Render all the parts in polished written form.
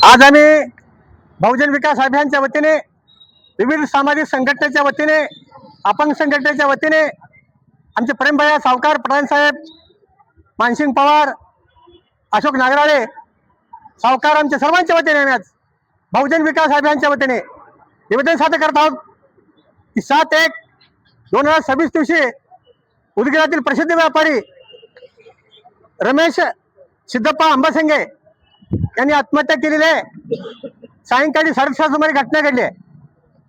आज आम्ही बहुजन विकास अभियानच्या वतीने, विविध सामाजिक संघटनेच्या वतीने, अपंग संघटनेच्या वतीने, आमचे प्रेमभैया सावकार, प्रधानसाहेब, मानसिंग पवार, अशोक नागराळे सावकार, आमच्या सर्वांच्या वतीने आम्ही आज बहुजन विकास अभियानच्या वतीने निवेदन सादर करत आहोत की 7/1/2026 दिवशी उदगीरातील प्रसिद्ध व्यापारी रमेश सिद्धप्पा अंबासंगे यांनी आत्महत्या केलेली आहे। सायंकाळी 7:30 सुमारे घटना घडली आहे।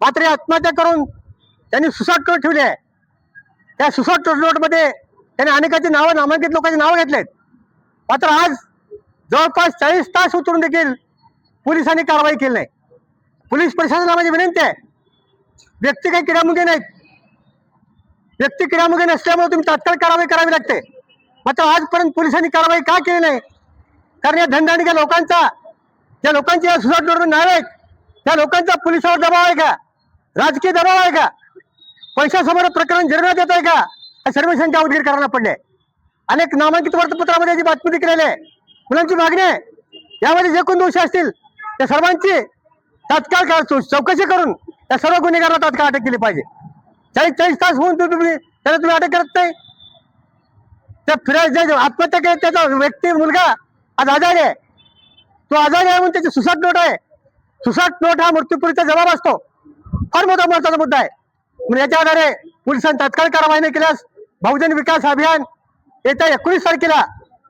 मात्र ही आत्महत्या करून त्यांनी सुसाईड नोट ठेवली आहे। त्या सुसाईड नोटमध्ये त्यांनी अनेकांची नावं, नामांकित लोकांची नावं घेतलेत। मात्र आज जवळपास 40 तास उतरून देखील पोलिसांनी कारवाई केली नाही। पोलीस प्रशासनाला माझी विनंती आहे, व्यक्ती काही किडामुंगे नाहीत, व्यक्ती किडामुंगे नसल्यामुळे तुम्ही तात्काळ कारवाई करावी लागते। मात्र आजपर्यंत पोलिसांनी कारवाई का केली नाही? कारण या धनदांडग्या लोकांचा, ज्या लोकांची या सुसाईड नोटवर नाव आहेत, त्या लोकांचा पोलिसावर दबाव आहे का? राजकीय दबाव आहे का? पैशासमोर प्रकरण जिरण्यात येत आहे का? या सर्व शंका उदगीरकरांना पडले। अनेक नामांकित वर्तपत्रामध्ये याची बातमी देखील आली आहे। मुलांची मागणी आहे, यामध्ये जे कोण दोषी असतील त्या सर्वांची तात्काळ चौकशी करून त्या सर्व गुन्हेगारांना तात्काळ अटक केली पाहिजे। 40 तास होऊन त्याला तुम्ही अटक करत नाही। त्या फिरायला आत्महत्या केली त्याचा व्यक्ती, मुलगा आज आजारी आहे। तो आजारी आहे म्हणून त्याची सुसाईड नोट आहे। सुसाईड नोट हा मृत्यूपूर्वीचा जबाब असतो, फार मोठा महत्वाचा मुद्दा आहे। म्हणजे याच्या आधारे पोलिसांनी तात्काळ कारवाई नाही केल्यास बहुजन विकास अभियान येत्या 19 तारखेला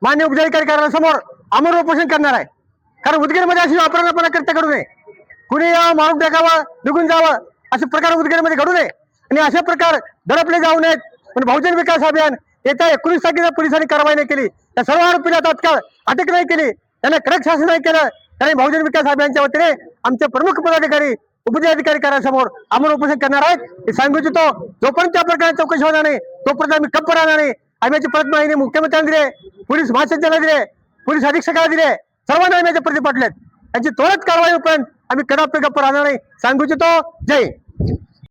मान्य उपजिल्हाधिकारी कार्यालयासमोर आमरण उपोषण करणार आहे। कारण उदगीरमध्ये अशी वापरणापणा कृत्य करू नये, कुणी यावं, मारून टाकावं, निघून जावं, असे प्रकार उदगीरमध्ये घडू नये आणि अशा प्रकार दडपले जाऊ नयेत। पण बहुजन विकास अभियान येत्या 19 तारखेला पोलिसांनी कारवाई नाही केली, त्या सर्व आरोपीला तात्काळ अटक नाही केली, त्यांना कडक शासन नाही केलं, त्याने बहुजन विकास अभियानच्या वतीने आमचे प्रमुख पदाधिकारी उपजिल्हाधिकारी कार्यालयासमोर आमरण उपोषण करणार आहेत। हे सांगू इच्छितो, जोपर्यंत त्या प्रकारे चौकशी होणार नाही तोपर्यंत आम्ही गप्प राहणार नाही। आम्ही याची परत माहिती मुख्यमंत्र्यांना दिले, पोलीस महासंचालकाला दिले, पोलीस अधीक्षकाला दिले, सर्वांना आम्ही याचे प्रति पाठवलेत। यांची त्वरित कारवाई होईपर्यंत आम्ही कदापि गप्प राहणार नाही, सांगू इच्छितो। जय